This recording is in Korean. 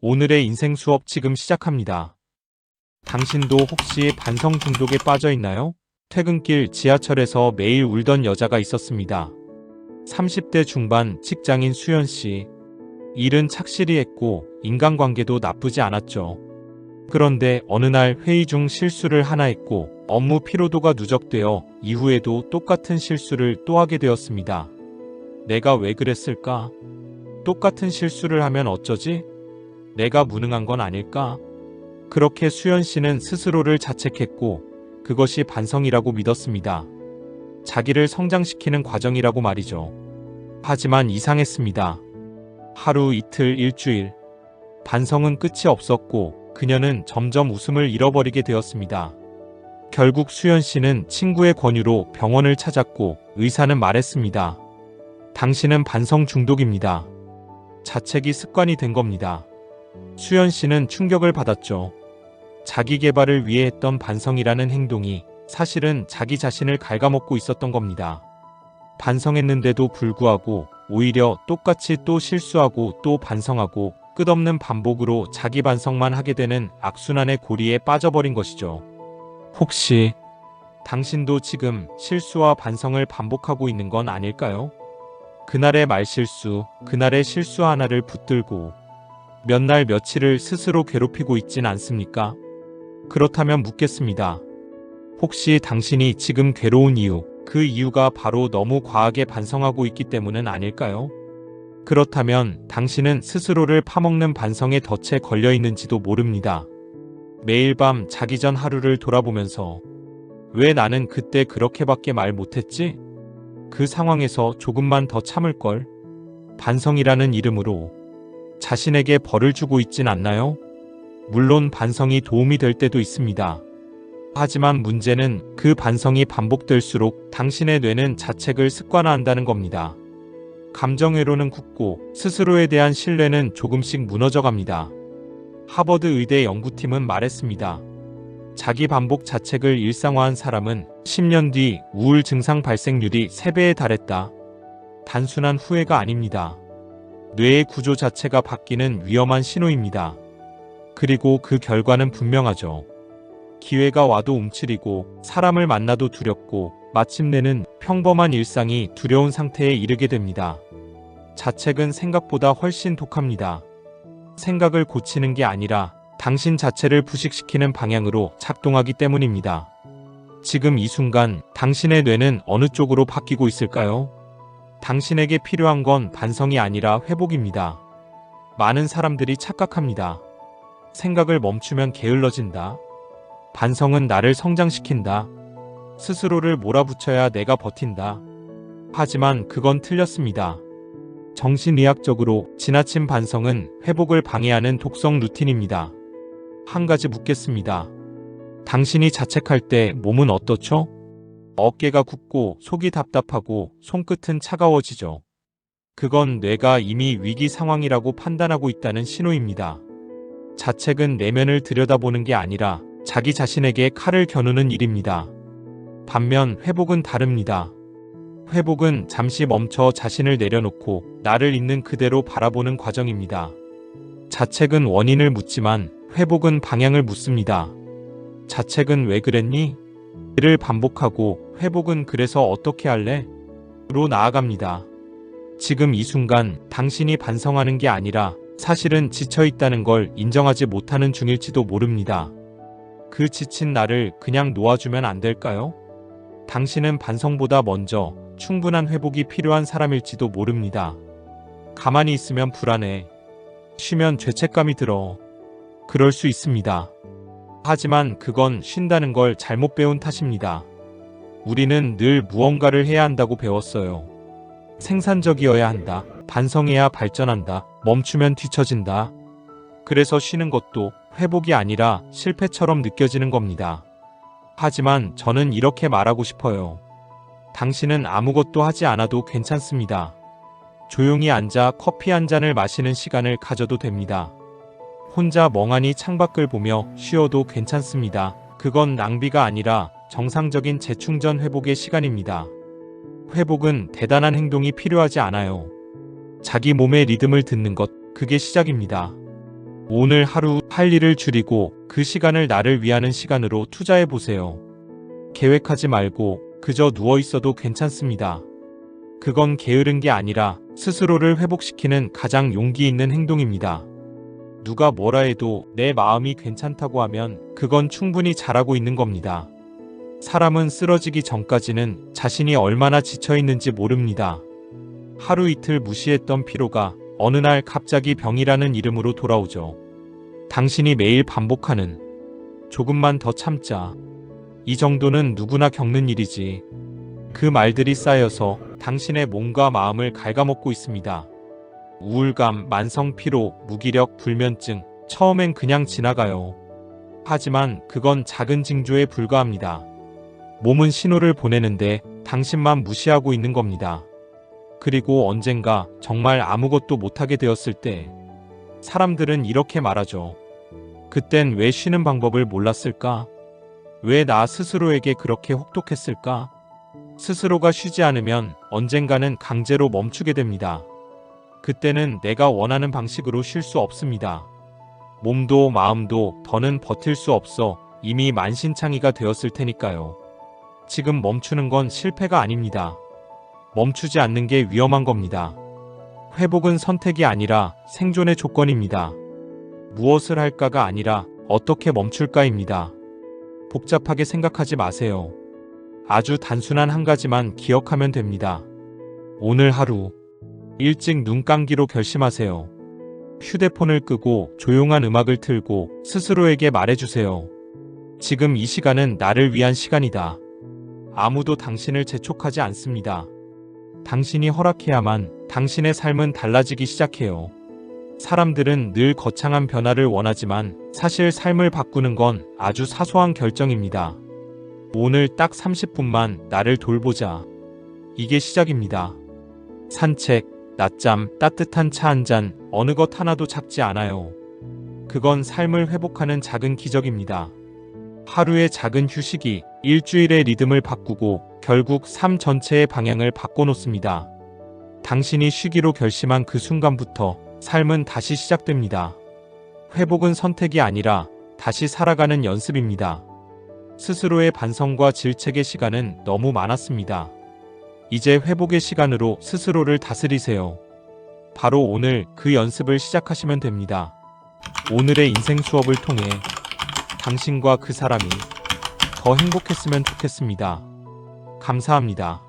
오늘의 인생 수업 지금 시작합니다. 당신도 혹시 반성 중독에 빠져 있나요? 퇴근길 지하철에서 매일 울던 여자가 있었습니다. 30대 중반 직장인 수연 씨. 일은 착실히 했고 인간관계도 나쁘지 않았죠. 그런데 어느 날 회의 중 실수를 하나 했고 업무 피로도가 누적되어 이후에도 똑같은 실수를 또 하게 되었습니다. 내가 왜 그랬을까? 똑같은 실수를 하면 어쩌지? 내가 무능한 건 아닐까? 그렇게 수연 씨는 스스로를 자책했고 그것이 반성이라고 믿었습니다. 자기를 성장시키는 과정이라고 말이죠. 하지만 이상했습니다. 하루, 이틀, 일주일. 반성은 끝이 없었고 그녀는 점점 웃음을 잃어버리게 되었습니다. 결국 수연 씨는 친구의 권유로 병원을 찾았고 의사는 말했습니다. 당신은 반성 중독입니다. 자책이 습관이 된 겁니다. 수연 씨는 충격을 받았죠. 자기 개발을 위해 했던 반성이라는 행동이 사실은 자기 자신을 갉아먹고 있었던 겁니다. 반성했는데도 불구하고 오히려 똑같이 또 실수하고 또 반성하고 끝없는 반복으로 자기 반성만 하게 되는 악순환의 고리에 빠져버린 것이죠. 혹시 당신도 지금 실수와 반성을 반복하고 있는 건 아닐까요? 그날의 말실수, 그날의 실수 하나를 붙들고 몇 날 며칠을 스스로 괴롭히고 있진 않습니까? 그렇다면 묻겠습니다. 혹시 당신이 지금 괴로운 이유, 그 이유가 바로 너무 과하게 반성하고 있기 때문은 아닐까요? 그렇다면 당신은 스스로를 파먹는 반성의 덫에 걸려 있는지도 모릅니다. 매일 밤 자기 전 하루를 돌아보면서 왜 나는 그때 그렇게밖에 말 못했지? 그 상황에서 조금만 더 참을걸? 반성이라는 이름으로 자신에게 벌을 주고 있진 않나요? 물론 반성이 도움이 될 때도 있습니다. 하지만 문제는 그 반성이 반복될수록 당신의 뇌는 자책을 습관화한다는 겁니다. 감정회로는 굳고 스스로에 대한 신뢰는 조금씩 무너져 갑니다. 하버드 의대 연구팀은 말했습니다. 자기 반복 자책을 일상화한 사람은 10년 뒤 우울 증상 발생률이 3배에 달했다. 단순한 후회가 아닙니다. 뇌의 구조 자체가 바뀌는 위험한 신호입니다. 그리고 그 결과는 분명하죠. 기회가 와도 움츠리고 사람을 만나도 두렵고 마침내는 평범한 일상이 두려운 상태에 이르게 됩니다. 자책은 생각보다 훨씬 독합니다. 생각을 고치는 게 아니라 당신 자체를 부식시키는 방향으로 작동하기 때문입니다. 지금 이 순간 당신의 뇌는 어느 쪽으로 바뀌고 있을까요? 당신에게 필요한 건 반성이 아니라 회복입니다. 많은 사람들이 착각합니다. 생각을 멈추면 게을러진다. 반성은 나를 성장시킨다. 스스로를 몰아붙여야 내가 버틴다. 하지만 그건 틀렸습니다. 정신의학적으로 지나친 반성은 회복을 방해하는 독성 루틴입니다. 한 가지 묻겠습니다. 당신이 자책할 때 몸은 어떻죠? 어깨가 굳고 속이 답답하고 손끝은 차가워지죠. 그건 뇌가 이미 위기 상황이라고 판단하고 있다는 신호입니다. 자책은 내면을 들여다보는 게 아니라 자기 자신에게 칼을 겨누는 일입니다. 반면 회복은 다릅니다. 회복은 잠시 멈춰 자신을 내려놓고 나를 있는 그대로 바라보는 과정입니다. 자책은 원인을 묻지만 회복은 방향을 묻습니다. 자책은 왜 그랬니? 를 반복하고 회복은 그래서 어떻게 할래? 로 나아갑니다. 지금 이 순간 당신이 반성하는 게 아니라 사실은 지쳐있다는 걸 인정하지 못하는 중일지도 모릅니다. 그 지친 나를 그냥 놓아주면 안 될까요? 당신은 반성보다 먼저 충분한 회복이 필요한 사람일지도 모릅니다. 가만히 있으면 불안해. 쉬면 죄책감이 들어. 그럴 수 있습니다. 하지만 그건 쉰다는 걸 잘못 배운 탓입니다. 우리는 늘 무언가를 해야 한다고 배웠어요. 생산적이어야 한다. 반성해야 발전한다. 멈추면 뒤처진다. 그래서 쉬는 것도 회복이 아니라 실패처럼 느껴지는 겁니다. 하지만 저는 이렇게 말하고 싶어요. 당신은 아무것도 하지 않아도 괜찮습니다. 조용히 앉아 커피 한 잔을 마시는 시간을 가져도 됩니다. 혼자 멍하니 창밖을 보며 쉬어도 괜찮습니다. 그건 낭비가 아니라 정상적인 재충전 회복의 시간입니다. 회복은 대단한 행동이 필요하지 않아요. 자기 몸의 리듬을 듣는 것, 그게 시작입니다. 오늘 하루 할 일을 줄이고 그 시간을 나를 위하는 시간으로 투자해 보세요. 계획하지 말고 그저 누워 있어도 괜찮습니다. 그건 게으른 게 아니라 스스로를 회복시키는 가장 용기 있는 행동입니다. 누가 뭐라 해도 내 마음이 괜찮다고 하면 그건 충분히 잘하고 있는 겁니다. 사람은 쓰러지기 전까지는 자신이 얼마나 지쳐 있는지 모릅니다. 하루 이틀 무시했던 피로가 어느 날 갑자기 병이라는 이름으로 돌아오죠. 당신이 매일 반복하는 조금만 더 참자. 이 정도는 누구나 겪는 일이지. 그 말들이 쌓여서 당신의 몸과 마음을 갉아먹고 있습니다. 우울감, 만성 피로, 무기력, 불면증, 처음엔 그냥 지나가요. 하지만 그건 작은 징조에 불과합니다. 몸은 신호를 보내는데 당신만 무시하고 있는 겁니다. 그리고 언젠가 정말 아무것도 못하게 되었을 때 사람들은 이렇게 말하죠. 그땐 왜 쉬는 방법을 몰랐을까? 왜 나 스스로에게 그렇게 혹독했을까? 스스로가 쉬지 않으면 언젠가는 강제로 멈추게 됩니다. 그때는 내가 원하는 방식으로 쉴 수 없습니다. 몸도 마음도 더는 버틸 수 없어 이미 만신창이가 되었을 테니까요. 지금 멈추는 건 실패가 아닙니다. 멈추지 않는 게 위험한 겁니다. 회복은 선택이 아니라 생존의 조건입니다. 무엇을 할까가 아니라 어떻게 멈출까입니다. 복잡하게 생각하지 마세요. 아주 단순한 한 가지만 기억하면 됩니다. 오늘 하루 일찍 눈 감기로 결심하세요. 휴대폰을 끄고 조용한 음악을 틀고 스스로에게 말해주세요. 지금 이 시간은 나를 위한 시간이다. 아무도 당신을 재촉하지 않습니다. 당신이 허락해야만 당신의 삶은 달라지기 시작해요. 사람들은 늘 거창한 변화를 원하지만 사실 삶을 바꾸는 건 아주 사소한 결정입니다. 오늘 딱 30분만 나를 돌보자. 이게 시작입니다. 산책, 낮잠, 따뜻한 차 한 잔, 어느 것 하나도 작지 않아요. 그건 삶을 회복하는 작은 기적입니다. 하루의 작은 휴식이 일주일의 리듬을 바꾸고 결국 삶 전체의 방향을 바꿔놓습니다. 당신이 쉬기로 결심한 그 순간부터 삶은 다시 시작됩니다. 회복은 선택이 아니라 다시 살아가는 연습입니다. 스스로의 반성과 질책의 시간은 너무 많았습니다. 이제 회복의 시간으로 스스로를 다스리세요. 바로 오늘 그 연습을 시작하시면 됩니다. 오늘의 인생 수업을 통해 당신과 그 사람이 더 행복했으면 좋겠습니다. 감사합니다.